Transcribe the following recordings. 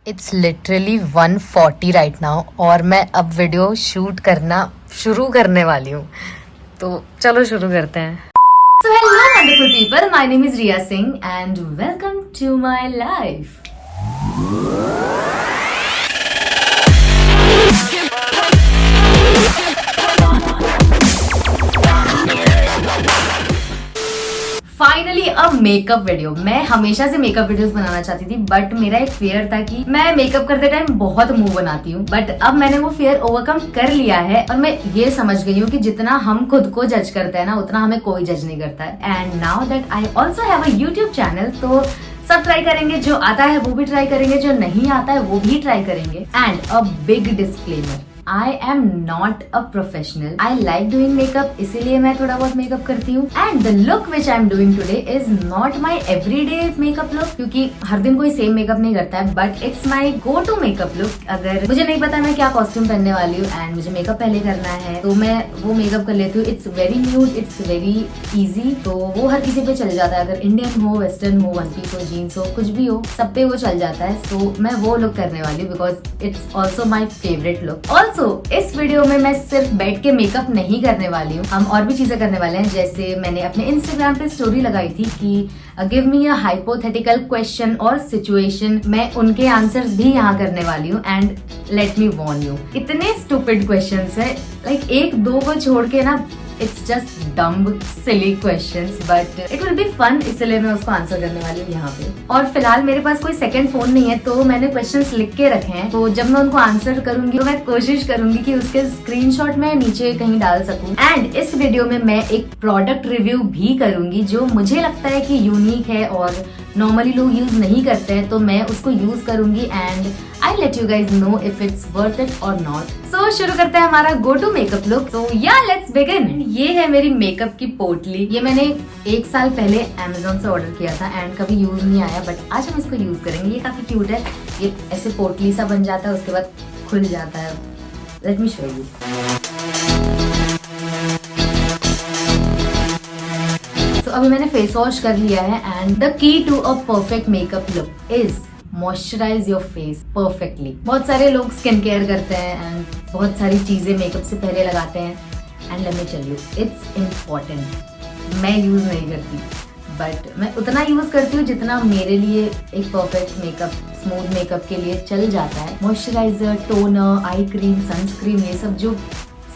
It's literally 1:40 right now और मैं अब वीडियो शूट करना शुरू करने वाली हूँ, तो चलो शुरू करते हैं। So hello wonderful people, my name is Riya Singh and welcome to my life. Finally अब मेकअप वीडियो। मैं हमेशा से मेकअप वीडियोस बनाना चाहती थी, बट मेरा एक फियर था कि मैं मेकअप करते टाइम बहुत मुंह बनाती हूँ, बट अब मैंने वो फियर ओवरकम कर लिया है और मैं ये समझ गई हूँ कि जितना हम खुद को जज करते हैं ना, उतना हमें कोई जज नहीं करता है। And now that I also have a YouTube channel, तो सब ट्राई करेंगे, जो आता है वो भी ट्राई करेंगे, जो नहीं आता है वो भी ट्राई करेंगे। And a big disclaimer, I am not a professional. I like doing makeup, इसीलिए मैं थोड़ा बहुत मेकअप करती हूँ। And the look which I am doing today is not my everyday makeup look, क्योंकि हर दिन कोई सेम मेकअप नहीं करता है, but it's my go to makeup look। अगर मुझे नहीं पता मैं क्या कॉस्ट्यूम पहनने वाली हूँ एंड मुझे मेकअप पहले करना है, तो मैं वो मेकअप कर लेती हूँ। It's very nude, it's very easy, तो वो हर किसी पे चल जाता है। अगर इंडियन हो, वेस्टर्न हो, वन पीस हो, जीन्स हो, कुछ भी हो, सब पे वो चल जाता है। तो मैं वो लुक करने वाली हूँ because it's also my favourite look. Also इस वीडियो में मैं सिर्फ बैठ के मेकअप नहीं करने वाली हूँ, हम और भी चीजें करने वाले हैं। जैसे मैंने अपने इंस्टाग्राम पे स्टोरी लगाई थी कि give me a hypothetical question और सिचुएशन, मैं उनके आंसर्स भी यहाँ करने वाली हूँ। And let me warn you, इतने स्टूपिड क्वेश्चंस है, लाइक एक दो को छोड़ के ना, it's just dumb silly questions, but it will be fun, इसलिए मैं उसको आंसर करने वाली हूँ यहाँ पे। और फिलहाल मेरे पास कोई सेकंड फोन नहीं है, तो मैंने क्वेश्चंस लिख के रखे हैं, तो जब मैं उनको आंसर करूंगी तो मैं कोशिश करूंगी कि उसके स्क्रीनशॉट मैं नीचे कहीं डाल सकूं। एंड इस वीडियो में मैं एक प्रोडक्ट रिव्यू भी करूंगी जो मुझे लगता है कि यूनिक है और नॉर्मली लोग यूज नहीं करते हैं, तो मैं उसको यूज करूंगी and I let you guys know if it's worth it और नॉट। सो शुरू करते हैं हमारा गो टू मेकअप लुक। सो या लेट्स बिगिन। ये है मेरी मेकअप की पोटली, ये मैंने 1 साल पहले अमेजोन से ऑर्डर किया था एंड कभी यूज नहीं आया, बट आज हम इसको यूज करेंगे। ये काफी क्यूट है, ये ऐसे पोटली सा बन जाता है, उसके बाद खुल जाता है। Let me show you. तो अभी मैंने फेस वॉश कर लिया है and the key to a perfect makeup look is moisturise your face perfectly. बहुत सारे लोग स्किन केयर करते हैं एंड बहुत सारी चीजें मेकअप से पहले लगाते हैं, and let me tell you it's important. मैं यूज नहीं करती, बट मैं उतना यूज करती हूँ जितना मेरे लिए एक परफेक्ट मेकअप, स्मूथ मेकअप के लिए चल जाता है। Moisturiser, toner, eye cream, sunscreen, ये सब जो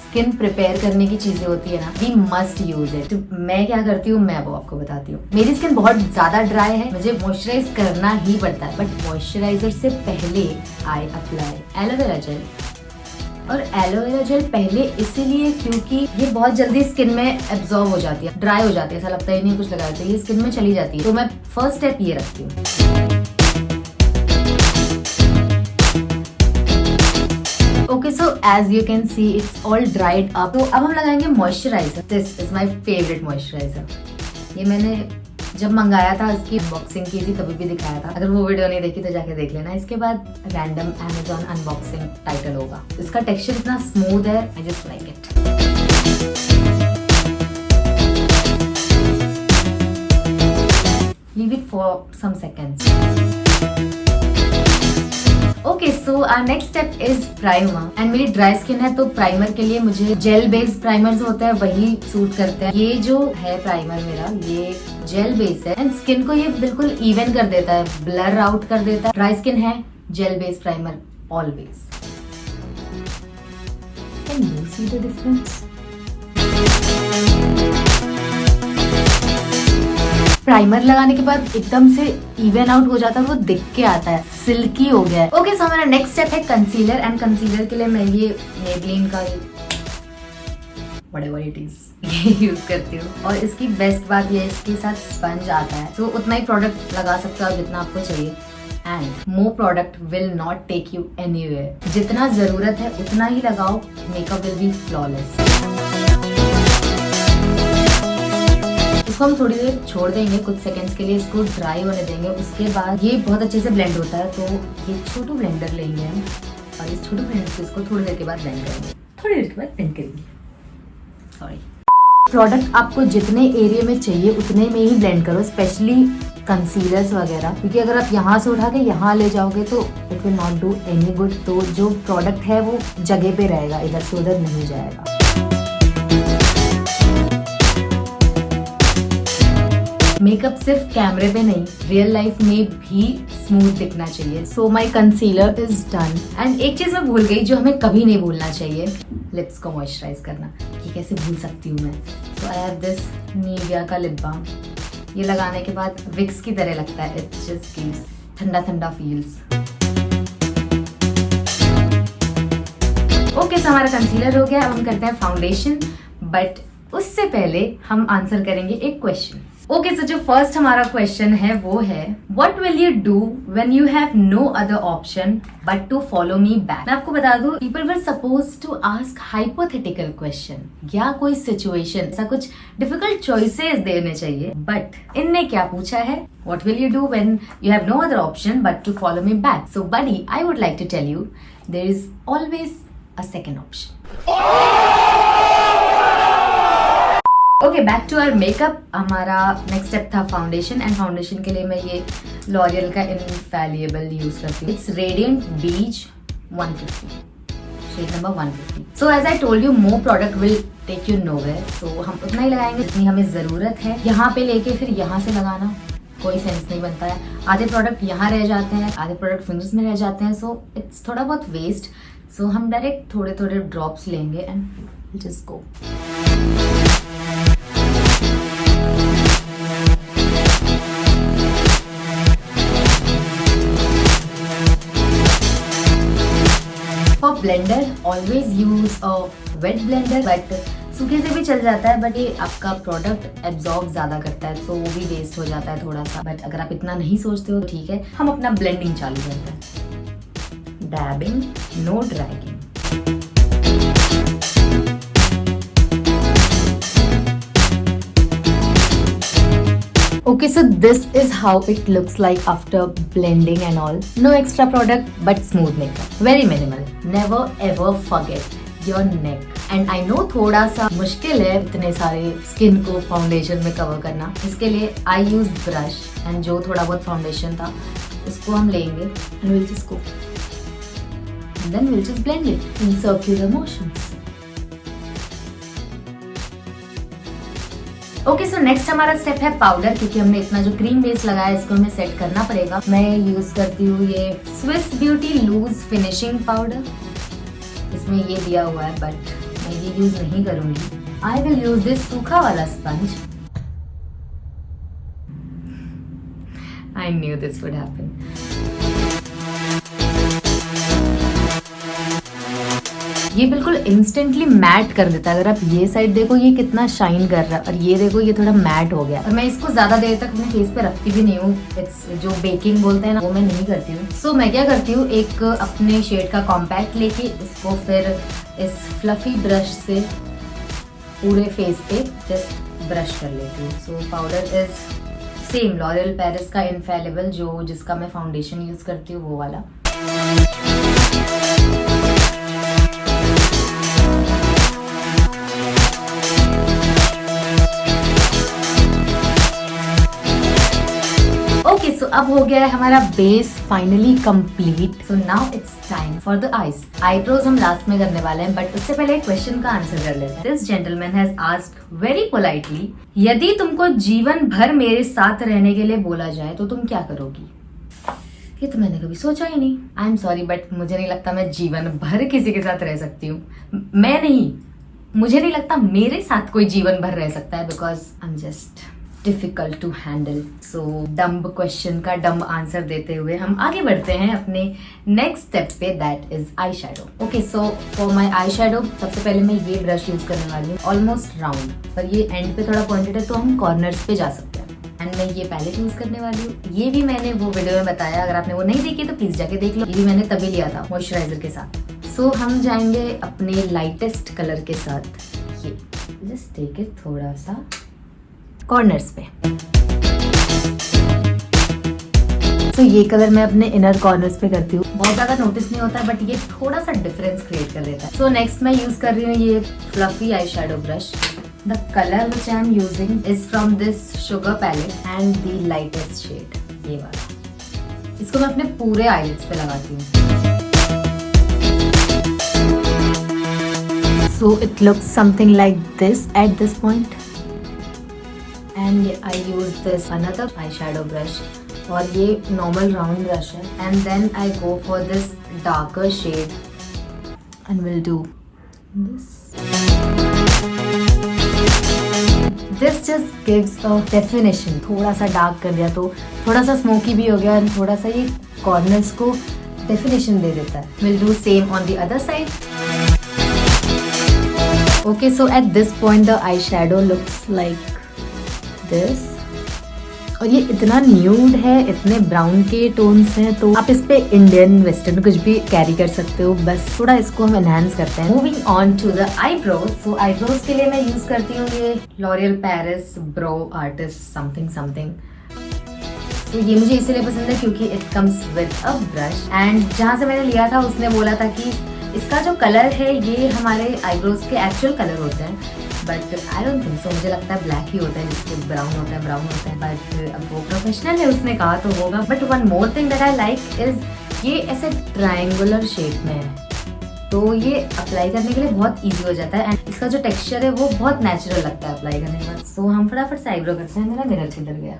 स्किन प्रिपेयर करने की चीजें होती है ना, वी मस्ट यूज इट। तो मैं क्या करती हूँ, मैं वो आपको बताती हूँ। मेरी स्किन बहुत ज्यादा ड्राई है, मुझे मॉइस्चराइज करना ही पड़ता है, बट मॉइस्चराइजर से पहले आई अप्लाई एलोवेरा जेल। और एलोवेरा जेल पहले इसीलिए क्योंकि ये बहुत जल्दी स्किन में एब्जॉर्ब हो जाती है, ड्राई हो जाती है, ऐसा लगता ही नहीं कुछ लगाया, तो ये स्किन में चली जाती है। तो मैं फर्स्ट स्टेप ये रखती हूँ। Okay, so as you can see it's all dried up. तो अब हम लगाएंगे moisturiser. This is my favourite moisturiser. ये मैंने जब मंगाया था, इसकी अनबॉक्सिंग की थी, तभी भी दिखाया था। अगर वो वीडियो नहीं देखी तो जाके देख लेना। इसके बाद रैंडम अमेजोन अनबॉक्सिंग टाइटल होगा। इसका टेक्सचर इतना स्मूथ है, I just like it. Leave it for some seconds. Okay, so our next step is primer. And मेरी ड्राई स्किन है, तो प्राइमर के लिए मुझे जेल बेस्ड प्राइमर्स होते हैं, वही सूट करते हैं। ये जो है प्राइमर मेरा, ये जेल बेस्ड है एंड स्किन को ये बिल्कुल इवन कर देता है, ब्लर आउट कर देता है। ड्राई स्किन है, gel based primer always. Can you see the difference? Primer लगाने के बाद एकदम से इवन आउट हो जाता है, वो दिख के आता है, सिल्की हो गया है। ओके, सो हमारा नेक्स्ट स्टेप है कंसीलर। एंड कंसीलर के लिए मैं ये मेबलिन का व्हाटएवर इट इज ये यूज करती हूँ। और इसकी बेस्ट बात ये है, इसके साथ स्पंज आता है, तो उतना ही प्रोडक्ट लगा सकते हो जितना आपको चाहिए। And more product will not take you anywhere. जितना जरूरत है उतना ही लगाओ, मेकअप विल बी फ्लॉलेस। इसको हम थोड़ी देर छोड़ देंगे, कुछ सेकंड्स के लिए इसको ड्राई होने देंगे। उसके बाद ये बहुत अच्छे से ब्लेंड होता है, तो ये छोटू ब्लेंडर लेंगे हम और इस छोटू ब्लेंडर से इसको थोड़ी देर के बाद ब्लेंड करेंगे। सॉरी। प्रोडक्ट आपको जितने एरिया में चाहिए उतने में ही ब्लेंड करो, स्पेशली कंसीलर्स वगैरह, क्योंकि अगर आप यहाँ से उठा के यहाँ ले जाओगे तो it will not do any good. तो जो प्रोडक्ट है वो जगह पे रहेगा, इधर से उधर नहीं जाएगा। मेकअप सिर्फ कैमरे पे नहीं, रियल लाइफ में भी स्मूथ दिखना चाहिए। So my concealer is done. And एक चीज मैं भूल गई जो हमें कभी नहीं भूलना चाहिए, लिप्स को मॉइस्चराइज करना। ये कैसे भूल सकती हूँ मैं। सो आई हैव दिस निविया का लिप बाम। ये लगाने के बाद विक्स की तरह लगता है, इट जस्ट गिव्स ठंडा ठंडा फील्स। ओके, सो हमारा कंसीलर हो गया। अब हम करते हैं फाउंडेशन, बट उससे पहले हम आंसर करेंगे एक क्वेश्चन। ओके, सो जो फर्स्ट हमारा क्वेश्चन है वो है, what will you do when you have no other option but to follow me back. मैं आपको बता दूं, people were supposed to ask hypothetical question या कोई सिचुएशन, ऐसा कुछ डिफिकल्ट चॉइसेस देने चाहिए, बट इनने क्या पूछा है, what will you do when you have no other option but to follow me back. So buddy, I would like to tell you, there is always a second option. Okay, back to our makeup. हमारा next step था foundation, and foundation के लिए मैं ये L'Oréal का इनफैलिएबल use करती हूँ। It's radiant beige 150, shade number 150। So as I told you, more product will take you nowhere. So हम उतना ही लगाएंगे जितनी हमें जरूरत है। यहाँ पे लेके फिर यहाँ से लगाना कोई सेंस नहीं बनता है। आधे प्रोडक्ट यहाँ रह जाते हैं, आधे प्रोडक्ट फिंगर्स में रह जाते हैं, सो इट्स थोड़ा बहुत वेस्ट। सो हम डायरेक्ट थोड़े थोड़े ड्रॉप्स लेंगे and just go. For blender, always use a wet blender, but सूखे से भी चल जाता है, बट ये आपका प्रोडक्ट एब्जॉर्ब ज्यादा करता है, तो वो भी वेस्ट हो जाता है थोड़ा सा। बट अगर आप इतना नहीं सोचते हो तो ठीक है, हम अपना ब्लेंडिंग चालू करते हैं। Dabbing, no dragging. Okay, so this is how it looks like after blending and all. No extra product, but smooth makeup. Very minimal. Never ever forget your neck. And I know थोड़ा सा मुश्किल है इतने सारे skin को foundation में cover करना। इसके लिए I use brush, and जो थोड़ा बहुत फाउंडेशन था उसको हम लेंगे and we'll just go. And then we'll just blend it in circular motions. Okay, so next हमारा स्टेप है पाउडर, क्योंकि हमने इतना जो क्रीम बेस लगाया है इसको हमें सेट करना पड़ेगा। मैं यूज करती हूँ ये Swiss Beauty loose finishing powder. इसमें ये दिया हुआ है, बट मैं ये यूज नहीं करूंगी। आई विल यूज दिस सूखा वाला sponge. I knew this would happen. ये बिल्कुल इंस्टेंटली मैट कर देता है। अगर आप ये साइड देखो, ये कितना शाइन कर रहा है, और ये देखो ये थोड़ा मैट हो गया। और मैं इसको ज्यादा देर तक अपने फेस पे रखती भी नहीं हूँ। इट्स जो बेकिंग बोलते हैं ना, वो मैं नहीं करती हूँ। सो मैं क्या करती हूँ, एक अपने शेड का कॉम्पैक्ट लेके इसको फिर इस फ्लफी ब्रश से पूरे फेस पे जस्ट ब्रश कर लेती हूँ। So powder is same L'Oreal Paris का इनफैलिबल, जो जिसका मैं फाउंडेशन यूज करती हूँ, वो वाला। ओके, सो अब हो गया है हमारा base finally complete. So now it's time for the eyes. Eyebrows हम लास्ट में करने वाले हैं, बट उससे पहले एक क्वेश्चन का आंसर कर लेते हैं। This gentleman has asked very politely, यदि तुमको जीवन भर मेरे साथ रहने के लिए बोला जाए तो तुम क्या करोगी? ये तो मैंने कभी सोचा ही नहीं। आई एम सॉरी, बट मुझे नहीं लगता मैं जीवन भर किसी के साथ रह सकती हूँ। मैं नहीं, मुझे नहीं लगता मेरे साथ कोई जीवन भर रह सकता है, because I am just difficult to handle. So dumb question का डम्ब आंसर देते हुए हम आगे बढ़ते हैं अपने नेक्स्ट स्टेप पे, that is eye shadow. Okay, so for my eye shadow सबसे पहले मैं ये ब्रश यूज करने वाली हूँ, ऑलमोस्ट राउंड, पर ये एंड पे थोड़ा पॉइंटेड है तो हम कॉर्नर्स पे जा सकते हैं। एंड मैं ये पैलेट यूज करने वाली हूँ। ये भी मैंने वो वीडियो में बताया, अगर आपने वो नहीं देखी तो प्लीज जाके देख लो। ये भी मैंने तभी लिया था मॉइस्चराइजर के साथ। सो हम जाएंगे अपने लाइटेस्ट कलर के साथ, ये जस्ट टेक इट थोड़ा सा कॉर्नर्स पे। तो ये कलर मैं अपने इनर कॉर्नर्स पे करती हूँ। बहुत ज्यादा नोटिस नहीं होता, बट ये थोड़ा सा डिफरेंस क्रिएट कर देता है। सो नेक्स्ट मैं यूज कर रही हूँ ये fluffy eye shadow brush. The color which I am using is from this Sugar palette and the lightest shade, ये वाला। इसको मैं अपने पूरे eyelids पे लगाती हूँ। So it looks something like this at this point. And I use this another eyeshadow brush, और ये normal round brush है। And then I go for this darker shade and we'll do this. This just gives a definition. थोड़ा सा dark कर दिया तो थोड़ा सा स्मोकी भी हो गया और थोड़ा सा ये कॉर्नर्स को डेफिनेशन दे देता है। We'll do same on the other side. Okay, so at this point the eyeshadow looks like this. और ये इतना न्यूड है, इतने ब्राउन के टोन्स हैं, तो आप इस पे इंडियन वेस्टर्न कुछ भी कैरी कर सकते हो, बस थोड़ा इसको हम एनहांस करते हैं। Moving on to the eyebrows. So eyebrows के लिए मैं यूज करती हूँ ये L'Oreal Paris brow artist something something. तो ये मुझे इसलिए पसंद है क्योंकि it comes with a brush, and जहाँ से मैंने लिया था उसने बोला था कि इसका जो कलर है ये हमारे आईब्रोज के एक्चुअल कलर होते हैं, but I don't think so. मुझे लगता है ब्लैक ही होता है, जिसके ब्राउन होता है, बट अब वो प्रोफेशनल है, उसने कहा तो होगा। But one more thing that I like is ये ऐसे ट्रायंगुलर शेप में है, तो ये अप्लाई करने के लिए बहुत इजी हो जाता है, एंड इसका जो टेक्सचर है वो बहुत नेचुरल लगता है अप्लाई करने के बाद। सो हम फटाफट से आईब्रो करते हैं। मेरा मिरर किधर गया?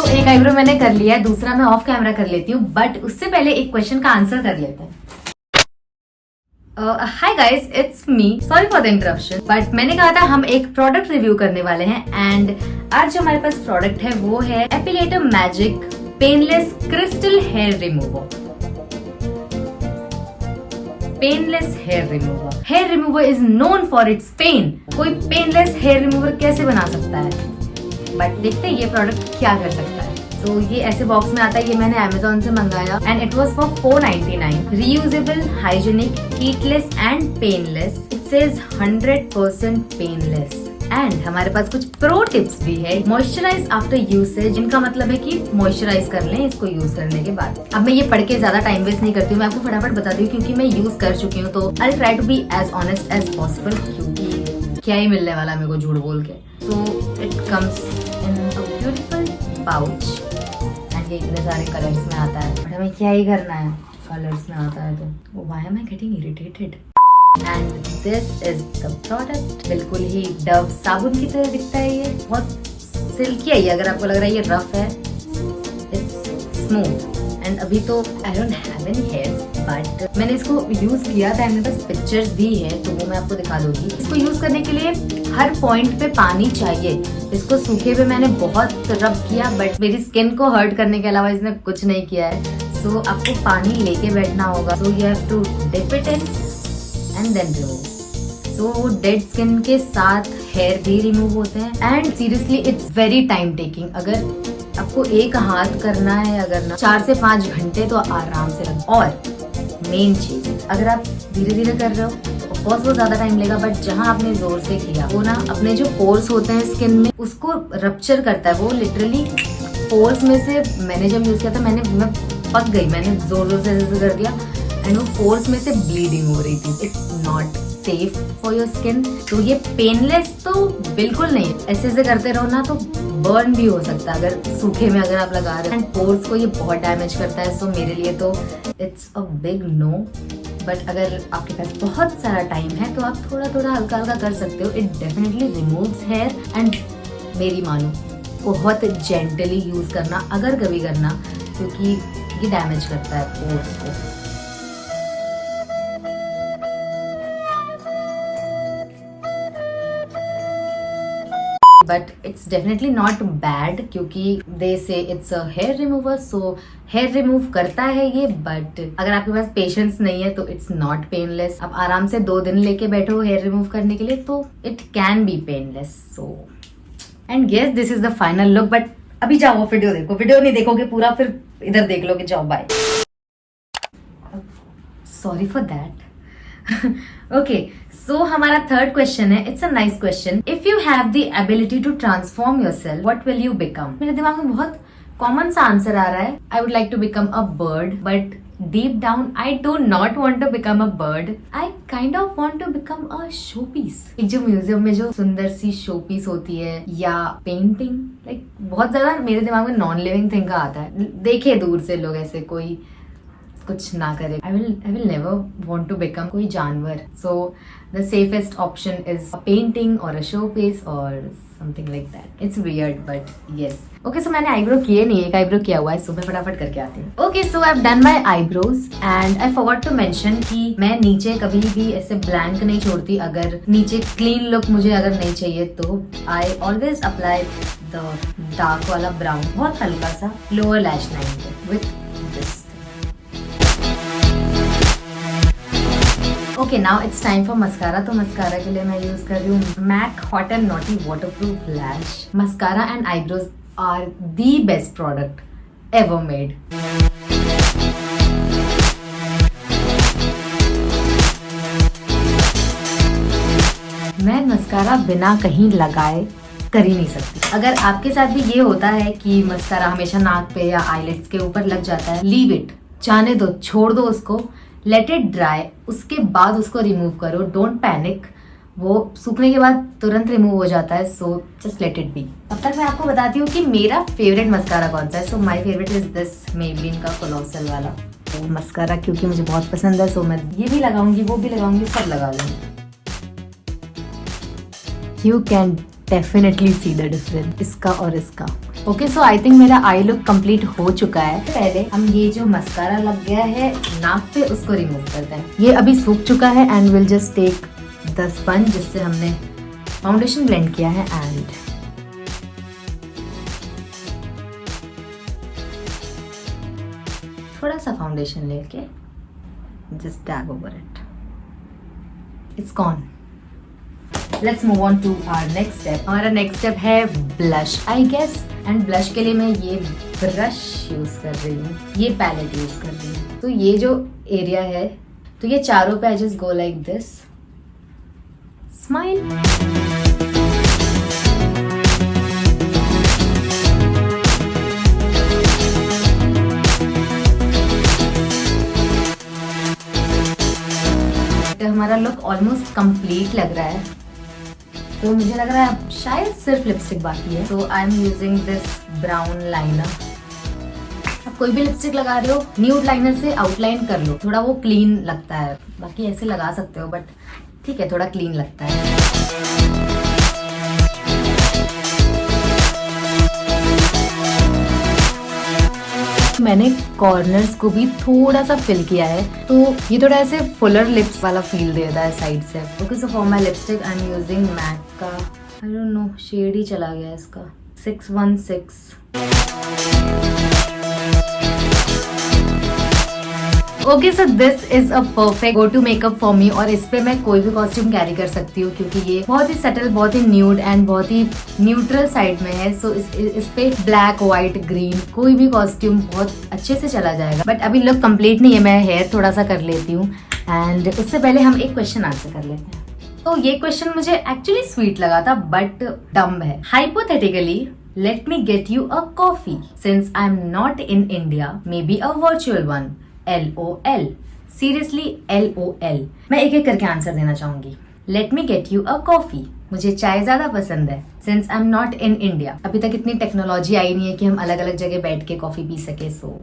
एक आईब्रो मैंने कर लिया है, दूसरा मैं ऑफ कैमरा कर लेती हूँ, बट उससे पहले एक क्वेश्चन का आंसर कर लेते हैं। Hi guys, it's me, sorry for the interruption, but मैंने कहा था हम एक प्रोडक्ट रिव्यू करने वाले हैं, एंड आज जो हमारे पास प्रोडक्ट है वो है epilator magic painless crystal hair remover. Painless hair remover. Hair remover is known for its pain. कोई पेनलेस हेयर रिमूवर कैसे बना सकता है? बट देखते हैं ये प्रोडक्ट क्या कर सकता है। तो ये ऐसे बॉक्स में आता है, ये मैंने Amazon से मंगाया, and it was for 499। Reusable, hygienic, heatless and painless. It says 100% painless. And हमारे पास कुछ प्रो टिप्स भी है। मॉइस्चराइज आफ्टर यूसेज, इनका मतलब है कि मॉइस्चराइज कर लें इसको यूज करने के बाद। अब मैं ये पढ़ के ज्यादा टाइम वेस्ट नहीं करती हूँ, मैं आपको फटाफट बता दी हूँ क्योंकि मैं यूज कर चुकी हूँ। तो I try to be as honest as possible, क्योंकि क्या ही मिलने वाला मेरे को झूठ बोल के। So it comes in a beautiful pouch, and ये इतने सारे कलर्स में आता है, बट हमें क्या ही करना है, कलर्स में आता है तो। Why am I getting irritated? And this is the product. बिल्कुल ही डव साबुन की तरह दिखता है, ये बहुत सिल्की है। अगर आपको लग रहा है ये रफ है, इट्स स्मूथ। एंड अभी तो I don't have any hairs, but मैंने इसको यूज किया था, मेरे पास पिक्चर्स भी है तो वो मैं आपको दिखा दूंगी। इसको यूज करने के लिए हर पॉइंट पे पानी चाहिए। इसको सूखे पे मैंने बहुत रब किया, बट मेरी स्किन को हर्ट करने के अलावा इसने कुछ नहीं किया है। सो आपको पानी लेके बैठना होगा। So you have to dip it in and then remove. So dead skin के साथ हेयर भी रिमूव होते हैं, and seriously it's very time taking. अगर आपको एक हाथ करना है अगर ना 4 से 5 घंटे तो आराम से लग। और मेन चीज, अगर आप धीरे धीरे कर रहे हो ऑफकोर्स वो ज्यादा टाइम लेगा, बट जहाँ आपने जोर से किया वो ना अपने जो पोर्स होते हैं स्किन में उसको रप्चर करता है। वो लिटरली पोर्स में से मैंने जब यूज किया था मैं पक गई, मैंने जोर जोर से ऐसे कर दिया, एंड वो पोर्स में से ब्लीडिंग हो रही थी। It's not safe for your skin. तो ये पेनलेस तो बिल्कुल नहीं, ऐसे से करते रहो ना तो बर्न भी हो सकता है अगर सूखे में अगर आप लगा रहे हो, एंड पोर्स को ये बहुत डैमेज करता है। सो मेरे लिए तो it's a big no. But अगर आपके पास बहुत सारा टाइम है तो आप थोड़ा थोड़ा हल्का हल्का कर सकते हो। It definitely removes hair, and मेरी मानो बहुत जेंटली यूज करना अगर कभी करना, क्योंकि ये डैमेज करता है पोर्स को। But it's definitely not bad, क्योंकि they say it's a hair remover, so hair remove करता है ये। बट अगर आपके पास पेशेंस नहीं है तो इट्स नॉट पेनलेस। आप आराम से 2 दिन लेके बैठो हेयर रिमूव करने के लिए तो it can be painless. So and yes, this is the final look. But अभी जाओ वीडियो देखो, वीडियो नहीं देखोगे पूरा फिर इधर देख लोगे। जाओ bye, sorry for that. Okay, so हमारा थर्ड क्वेश्चन है, it's a nice question. If you have the ability to transform yourself, what will you become? मेरे दिमाग में बहुत कॉमन सा आंसर आ रहा है। I would like to become a bird, but deep down I do not want to become a bird. I kind of want to become a showpiece. एक जो म्यूजियम में जो सुंदर सी शोपीस होती है या पेंटिंग, लाइक बहुत ज्यादा मेरे दिमाग में नॉन लिविंग थिंग का आता है। देखे दूर से लोग ऐसे कोई कुछ ना करे। I will never want to become कोई जानवर. So the safest option is a painting or a showpiece or something like that. It's weird but yes. Okay, so मैंने आईब्रो किए नहीं, एक आईब्रो किया हुआ है, सो मैं फटाफट करके आती हूँ। Okay, so I've done my eyebrows and I forgot to mention कि मैं नीचे कभी भी ऐसे ब्लैंक नहीं छोड़ती। अगर नीचे क्लीन लुक मुझे अगर नहीं चाहिए तो I always apply the dark वाला ब्राउन, बहुत हल्का सा लोअर लैश लाइन पे with this. Okay, now it's time for mascara. तो मस्कारा के लिए मैं यूज कर रही हूँ MAC hot and naughty waterproof lash mascara and eyebrows are the best product ever made. मैं मस्कारा बिना कहीं लगाए कर ही नहीं सकती। अगर आपके साथ भी ये होता है कि मस्कारा हमेशा नाक पे या आईलिड्स के ऊपर लग जाता है, लीव इट, जाने दो, छोड़ दो उसको, लेट इट ड्राई, उसके बाद उसको रिमूव करो। डोंट पैनिक, वो सूखने के बाद तुरंत रिमूव हो जाता है। So just let it be. अब तक मैं आपको बताती हूँ कि मेरा फेवरेट मस्कारा कौन सा है। So my favourite is this Maybelline का कोलोसल वाला मस्कारा, क्योंकि मुझे बहुत पसंद है। सो मैं ये भी लगाऊंगी, वो भी लगाऊंगी, सब लगा लूंगी। You can definitely see the difference इसका और इसका। ओके, सो आई थिंक मेरा आई लुक कंप्लीट हो चुका है। पहले हम ये जो मस्कारा लग गया है नाक पे, उसको रिमूव करते हैं। ये अभी सूख चुका है and will just take the sponge जिससे हमने फाउंडेशन ब्लेंड किया है एंड थोड़ा सा फाउंडेशन लेके just dab over it. It's gone. Let's move on to our next step. हमारा next step है blush, I guess. And blush के लिए मैं ये ब्रश यूज कर रही हूँ, ये पैलेट यूज कर रही हूँ। तो ये जो एरिया है, तो ये चारों पे I just go like this. Smile. तो हमारा लुक ऑलमोस्ट कंप्लीट लग रहा है। तो मुझे लग रहा है शायद सिर्फ लिपस्टिक बाकी है। तो आई am using this brown liner. आप कोई भी लिपस्टिक लगा रहे हो, न्यूड लाइनर से आउटलाइन कर लो, थोड़ा वो क्लीन लगता है। बाकी ऐसे लगा सकते हो बट ठीक है, थोड़ा क्लीन लगता है। मैंने कॉर्नर्स को भी थोड़ा सा फिल किया है, तो ये थोड़ा ऐसे फुलर लिप्स वाला फील देता है साइड से। Okay, so for my lipstick I am using MAC का, आई डोंट नो, शेड ही चला गया इसका, 616। Okay, so this is a perfect go to makeup for me. और इस पे मैं कोई भी कॉस्ट्यूम कैरी कर सकती हूँ क्योंकि ये बहुत ही सटल, बहुत ही न्यूड एंड बहुत ही न्यूट्रल साइड में है। सो इस पे ब्लैक, व्हाइट, ग्रीन कोई भी कॉस्ट्यूम बहुत अच्छे से चला जाएगा। बट अभी लुक कंप्लीट नहीं है, मैं हेयर थोड़ा सा कर लेती हूँ एंड उससे पहले हम एक क्वेश्चन आंसर कर लेते हैं। तो ये क्वेश्चन मुझे एक्चुअली स्वीट लगा था बट डम्ब है। Hypothetically, let me get you a coffee. Since I'm not in India, maybe a virtual one. LOL. Seriously, LOL. मैं एक एक करके आंसर देना चाहूंगी। Let me get you a coffee. मुझे चाय ज्यादा पसंद है। Since I'm not in India. अभी तक इतनी टेक्नोलॉजी आई नहीं है कि हम अलग अलग जगह बैठ के कॉफी पी सके। सो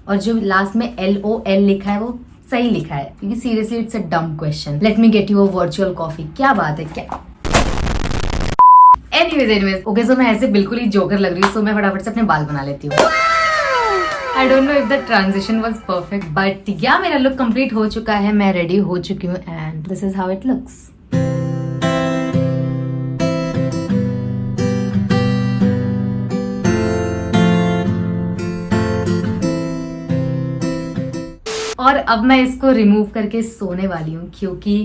और जो लास्ट में LOL लिखा है वो सही लिखा है, क्योंकि सीरियसली इट्स अ डम question. Let me get you a virtual coffee, क्या बात है क्या। एनीवेज ओके, सो मैं ऐसे बिल्कुल ही जोकर लग रही हूँ। सो मैं फटाफट से अपने बाल बना लेती हूँ। आई don't know if the transition was perfect but या मेरा लुक कंप्लीट हो चुका है, मैं रेडी हो चुकी हूँ and this is how it looks. और अब मैं इसको रिमूव करके सोने वाली हूँ क्योंकि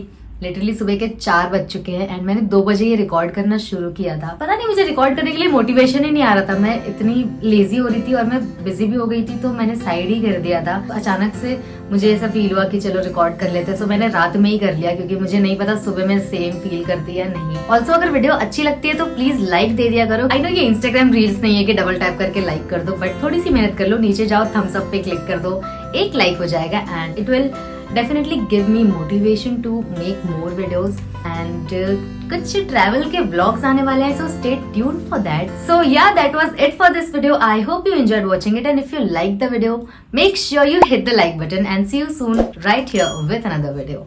लिटरली सुबह के 4 बज चुके हैं एंड मैंने 2 बजे ये रिकॉर्ड करना शुरू किया था। पता नहीं मुझे रिकॉर्ड करने के लिए मोटिवेशन ही नहीं आ रहा था, मैं इतनी लेजी हो रही थी और मैं बिजी भी हो गई थी, तो मैंने साइड ही कर दिया था। अचानक से मुझे ऐसा फील हुआ कि चलो रिकॉर्ड कर लेते हैं, सो मैंने रात में ही कर लिया क्योंकि मुझे नहीं पता सुबह में सेम फील करती है नहीं। ऑल्सो अगर वीडियो अच्छी लगती है तो प्लीज लाइक दे दिया करो। आई नो ये इंस्टाग्राम रील्स नहीं है कि डबल टैप करके लाइक कर दो, बट थोड़ी सी मेहनत कर लो, नीचे जाओ थम्स अप पे क्लिक कर दो, एक लाइक हो जाएगा and it will definitely give me motivation to make more videos and कुछ travel के vlogs आने वाले हैं, so stay tuned for that. So yeah, that was it for this video. I hope you enjoyed watching it and if you liked the video, make sure you hit the like button and see you soon right here with another video.